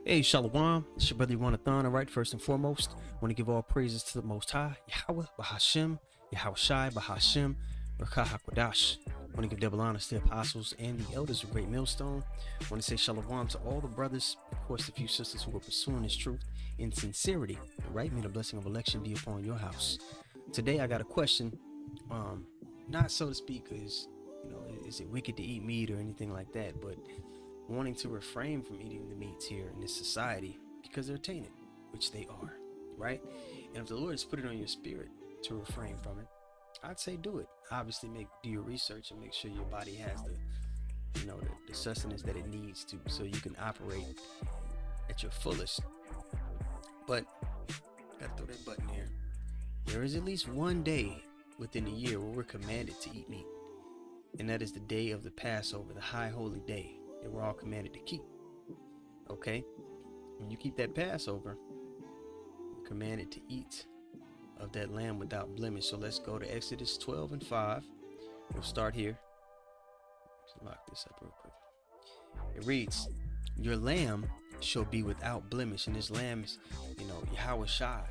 Hey, Shalom. It's your brother Thon. All right, first and foremost, I want to give all praises to the Most High, Yahweh, Bahashem, Yahweh Shai, Bahashem, Rakah HaKodash. I want to give double honors to the apostles and the elders of Great Millstone. I want to say Shalom to all the brothers, of course, the few sisters who are pursuing this truth in sincerity. All right, may the blessing of election be upon your house. Today, I got a question. Not so to speak, is it wicked to eat meat or anything like that, but wanting to refrain from eating the meats here in this society because they're tainted, which they are, right? And if the Lord has put it on your spirit to refrain from it, I'd say do it. Obviously, do your research and make sure your body has the sustenance that it needs to, so you can operate at your fullest. But gotta throw that button here. There is at least one day within the year where we're commanded to eat meat, and that is the day of the Passover, the high holy day that we're all commanded to keep. Okay, when you keep that Passover, you're commanded to eat of that lamb without blemish. So let's go to Exodus 12 and 5. We'll start here. Let's lock this up real quick. It reads, your lamb shall be without blemish. And this lamb is, Yahweh Shai.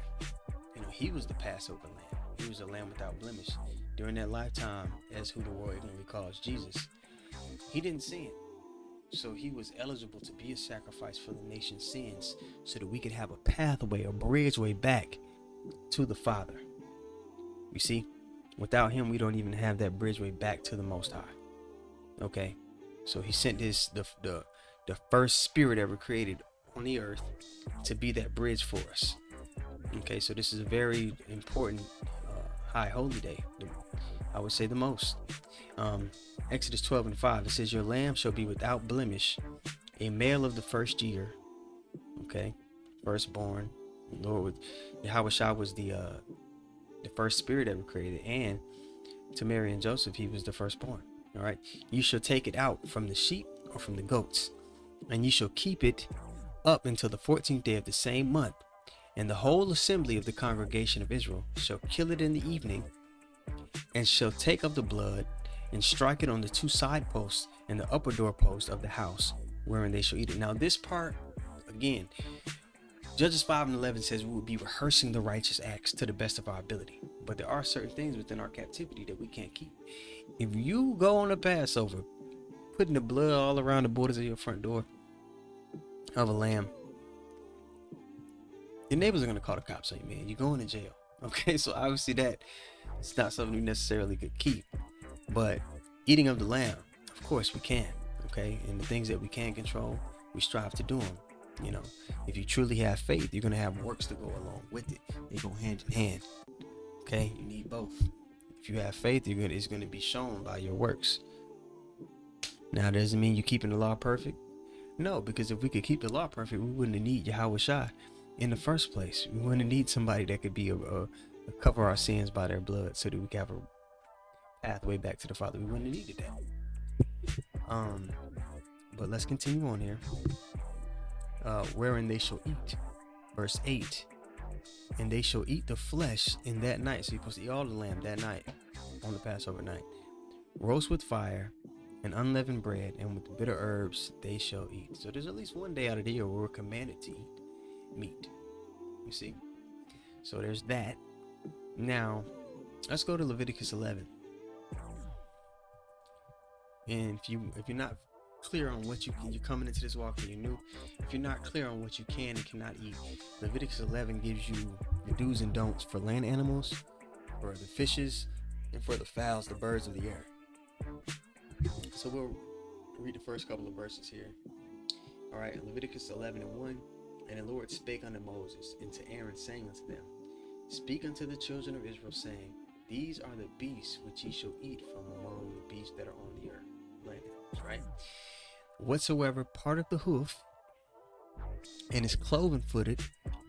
He was the Passover lamb. He was a lamb without blemish during that lifetime, as who the world ignorantly calls Jesus. He didn't sin, so he was eligible to be a sacrifice for the nation's sins, so that we could have a pathway, a bridgeway back to the Father. You see, without him, we don't even have that bridgeway back to the Most High. Okay, so he sent the first spirit ever created on the earth to be that bridge for us. Okay, so this is a very important high holy day. I would say the most. Exodus 12 and 5, it says, your lamb shall be without blemish, a male of the first year. Okay, firstborn. Lord, Yahweh Shai was the first spirit ever created, and to Mary and Joseph, he was the firstborn. All right, you shall take it out from the sheep or from the goats, and you shall keep it up until the 14th day of the same month. And the whole assembly of the congregation of Israel shall kill it in the evening, and shall take of the blood and strike it on the two side posts and the upper door post of the house wherein they shall eat it. Now this part, again, Judges 5 and 11 says we will be rehearsing the righteous acts to the best of our ability. But there are certain things within our captivity that we can't keep. If you go on a Passover, putting the blood all around the borders of your front door of a lamb, your neighbors are going to call the cops on you, man. You're going to jail. Okay, so obviously that it's not something we necessarily could keep. But eating of the lamb, of course we can. Okay, and the things that we can control, we strive to do them. If you truly have faith, you're going to have works to go along with it. They go hand in hand. Okay, you need both. If you have faith, it's going to be shown by your works. Now, does it mean you're keeping the law perfect? No, because if we could keep the law perfect, we wouldn't need Yahweh Shai in the first place. We wouldn't need somebody that could be a cover our sins by their blood, so that we could have a pathway back to the Father. We wouldn't have needed that. But let's continue on here. Wherein they shall eat, verse 8, and they shall eat the flesh in that night. So you're supposed to eat all the lamb that night, on the Passover night. Roast with fire and unleavened bread, and with bitter herbs they shall eat. So there's at least one day out of the year where we're commanded to eat meat. You see, so there's that. Now let's go to Leviticus 11. And if you're not clear on what you're coming into this walk and you're new, if you're not clear on what you can and cannot eat, Leviticus 11 gives you the do's and don'ts for land animals, for the fishes, and for the fowls, the birds of the air. So we'll read the first couple of verses here. All right, Leviticus 11 and 1. And the Lord spake unto Moses and to Aaron, saying unto them, speak unto the children of Israel, saying, these are the beasts which ye shall eat from among the beasts that are on the earth. Land animals, right? Whatsoever part of the hoof and is cloven footed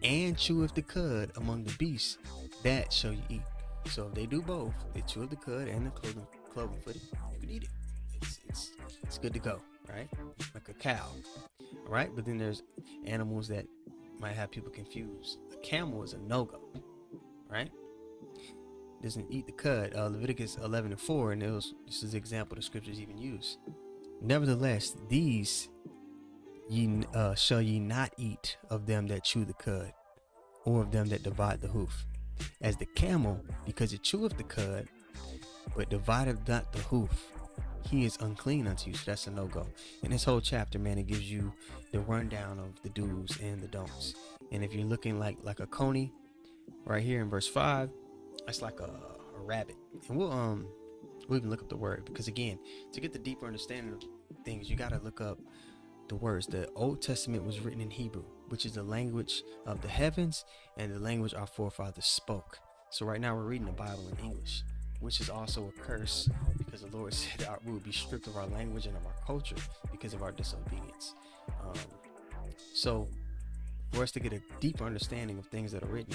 and cheweth the cud among the beasts, that shall you eat. So if they do both, they chew of the cud and the cloven footed, you can eat it. It's good to go, right? Like a cow. All right, but then there's animals that might have people confused. A camel is a no-go, right? Doesn't eat the cud. Leviticus 11 and 4, and this is the example the scriptures even use. Nevertheless, these shall ye not eat of them that chew the cud, or of them that divide the hoof, as the camel, because it cheweth the cud, but divideth not the hoof, he is unclean unto you. So that's a no-go. In this whole chapter, man, it gives you the rundown of the do's and the don'ts. And if you're looking like a coney, right here in verse 5, that's like a rabbit. And we'll even look up the word, because again, to get the deeper understanding of things, you got to look up the words. The Old Testament was written in Hebrew, which is the language of the heavens and the language our forefathers spoke. So right now we're reading the Bible in English, which is also a curse, because the Lord said we would be stripped of our language and of our culture because of our disobedience. So for us to get a deeper understanding of things that are written,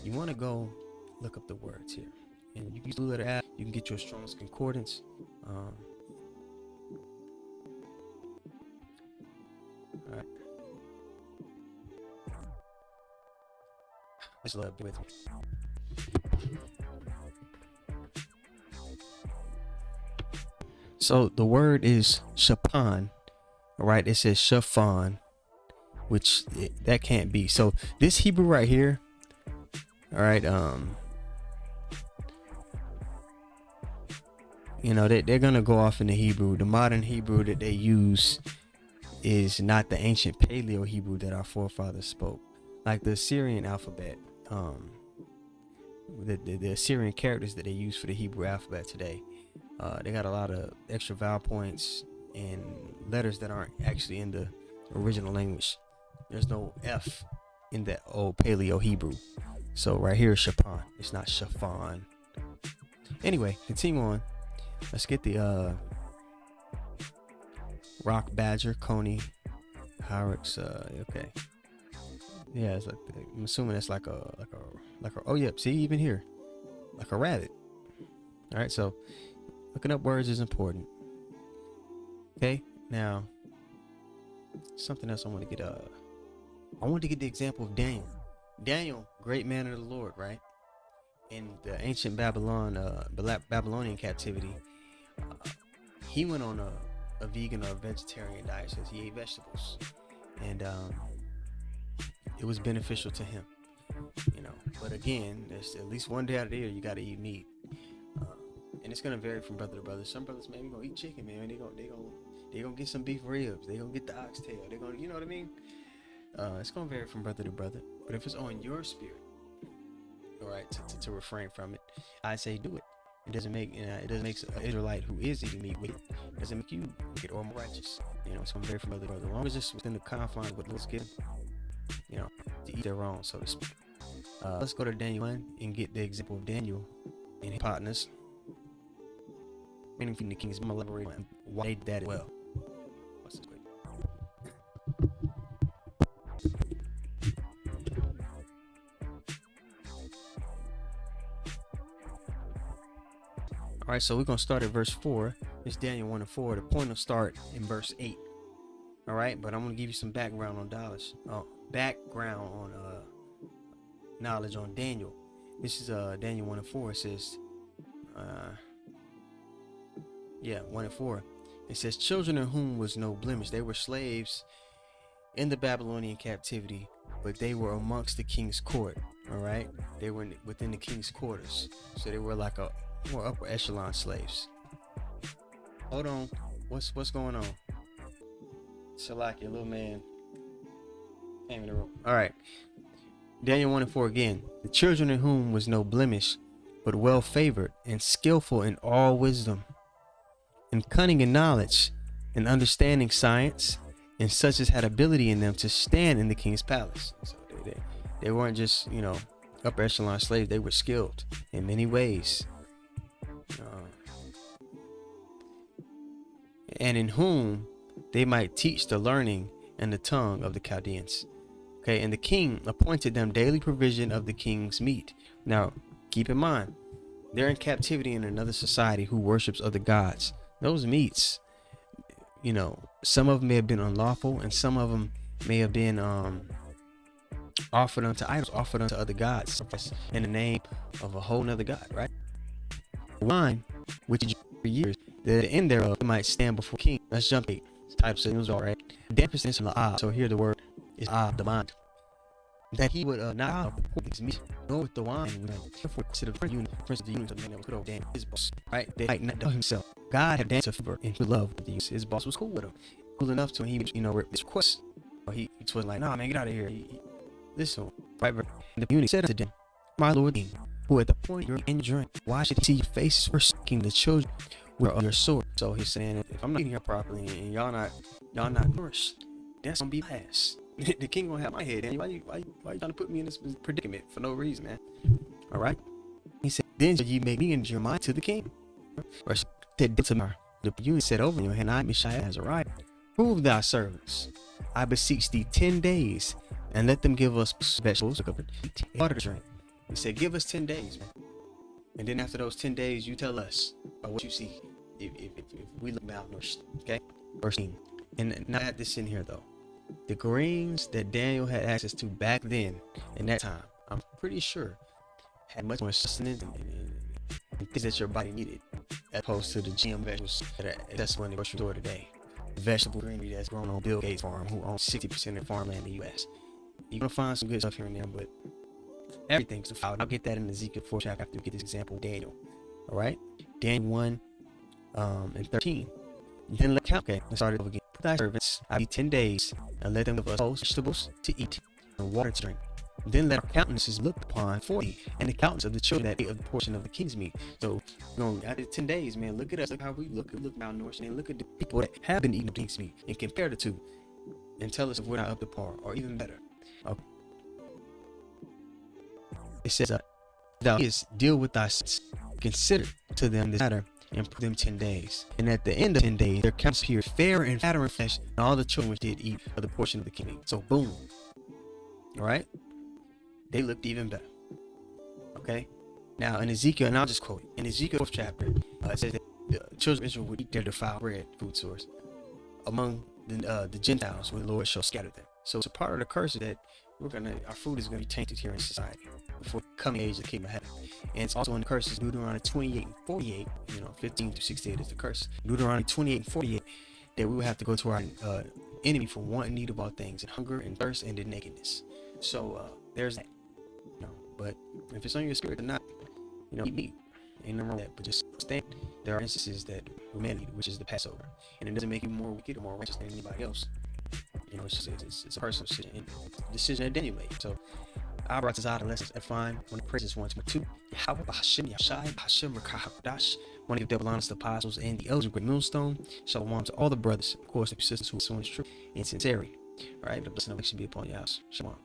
you want to go look up the words here, and you can use the letter app. You can get your Strong's Concordance. All right, just love with me. So the word is shapan. All right, it says shafan, which that can't be. So this Hebrew right here, all right, you know, they're gonna go off in the Hebrew. The modern Hebrew that they use is not the ancient Paleo Hebrew that our forefathers spoke. Like the Assyrian alphabet, the Assyrian characters that they use for the Hebrew alphabet today, they got a lot of extra vowel points and letters that aren't actually in the original language. There's no F in that old Paleo Hebrew. So right here is Shapan. It's not Shafan. Anyway, continue on. Let's get the rock badger, coney, hyrax. Okay. Yeah, it's like I'm assuming it's like a oh yep. See, even here, like a rabbit. All right, so looking up words is important. Okay, now something else I want to get. I want to get the example of Daniel. Daniel, great man of the Lord, right? In the ancient Babylonian captivity, he went on a vegan or a vegetarian diet, since he ate vegetables, and it was beneficial to him, you know. But again, there's at least one day out of the year you got to eat meat, and it's gonna vary from brother to brother. Some brothers, man, gonna eat chicken, man. They gonna get some beef ribs. They gonna get the oxtail. They gonna, you know what I mean? It's gonna vary from brother to brother. But if it's on your spirit, all right, to refrain from it, I say do it. It doesn't make it doesn't make an Israelite who is eating meat with it doesn't make you wicked or more righteous. You know, it's gonna vary from brother to brother. As long as it's within the confines of what the Lord's given, you know, to eat their own, so to speak. Let's go to Daniel 1 and get the example of Daniel and his partners, meaning from the king's mom, elaborate on why they did that as well. What's this quick? All right, so we're gonna start at verse 4. It's Daniel 1 and 4. The point will start in verse 8. All right, but I'm gonna give you some background on knowledge on Daniel. This is Daniel 1 and 4. It says, 1 and 4. It says, children in whom was no blemish. They were slaves in the Babylonian captivity, but they were amongst the king's court. All right, they were within the king's quarters, so they were like a more upper echelon slaves. Hold on, what's going on? Salaki, little man came in the room. All right, Daniel 1 and 4 again. The children in whom was no blemish, but well favored and skillful in all wisdom, and cunning in knowledge, and understanding science, and such as had ability in them to stand in the king's palace. So they weren't just, you know, upper echelon slaves. They were skilled in many ways. And in whom they might teach the learning and the tongue of the Chaldeans. Okay, and the king appointed them daily provision of the king's meat. Now, keep in mind, they're in captivity in another society who worships other gods. Those meats, you know, some of them may have been unlawful, and some of them may have been offered unto idols, offered unto other gods in the name of a whole nother god, right? Wine, which is for years, that the end thereof might stand before king. Let's jump to types of news, all right. Then presents him the eye. So here the word is the mind. That he would not out the poor things meat, nor with the wine, and therefore consider the unit, prince of the unit of the man that was put over Dan, his boss, right? They might not know himself. God had danced a favor and with love with the youth. His boss was cool with him, cool enough to when he, this request. He was like, nah, man, get out of here. Listen, right? The unit said unto them, my lord, who at the point you're in your drink, why should he see your faces forsaking the children with your sword? So he's saying, if I'm not eating here properly and y'all not nourished, that's gonna be last. The king gonna have my head. And why you trying to put me in this predicament for no reason, man? All right. He said, then shall ye make me and Jeremiah to the king. Verse the unit said over you, and I, Mishael, Azariah, prove thy servants. I beseech thee 10 days, and let them give us vegetables to cover, water to drink. He said, give us 10 days, man. And then after those 10 days, you tell us about what you see. If we look malnourished, okay? Verse 18. And now add this in here though. The grains that Daniel had access to back then, in that time, I'm pretty sure, had much more sustenance and things that your body needed, as opposed to the GM vegetables that's when the grocery store today. Vegetable greenery that's grown on Bill Gates' farm, who owns 60% of farmland in the U.S. You're gonna find some good stuff here and there, but everything's defiled. I'll get that in Ezekiel 4 chapter after we get this example of Daniel. All right, Daniel 1 and 13. Then let's count. Okay, let's start it over again. Put thy servants, I be 10 days, and let them give us vegetables to eat and water to drink. Then let our countenances look upon for thee, and the countenance of the children that ate of the portion of the king's meat. So, after 10 days, man, look at us, look how we look malnourished, and look at the people that have been eating the king's meat, and compare the two, and tell us if we're not up to par, or even better. Okay. It says, thou is deal with thy sins, consider to them this matter, and put them 10 days. And at the end of 10 days, their counts appeared fairer and fatter in flesh, and all the children which did eat of the portion of the king. So boom. All right. They looked even better. Okay. Now in Ezekiel, and I'll just quote it. In Ezekiel 4th chapter, it says that the children of Israel would eat their defiled bread, food source, among the Gentiles when the Lord shall scatter them. So it's a part of the curse that our food is gonna be tainted here in society before coming age of the kingdom of heaven. And it's also in the curses, Deuteronomy 28 and 48, 15 through 68 is the curse. Deuteronomy 28 and 48, that we will have to go to our enemy for want and need of all things, and hunger and thirst and in nakedness. So there's that. But if it's on your spirit or not, eat meat. Ain't no wrong with that. But just understand there are instances that we may eat, which is the Passover, and it doesn't make you more wicked or more righteous than anybody else. It's a personal decision that Daniel made. So I brought this out of lessons at fine. When the praises 1, 2, Yahweh, Bahashim, Yashai, Bahashim, Rakahakdash. Want to give double honors to the apostles and the elders of Great Millstone. Shalom to all the brothers, of course, the sisters who are so true and sincerity. All right, the blessing of it should be upon your house. Shalom.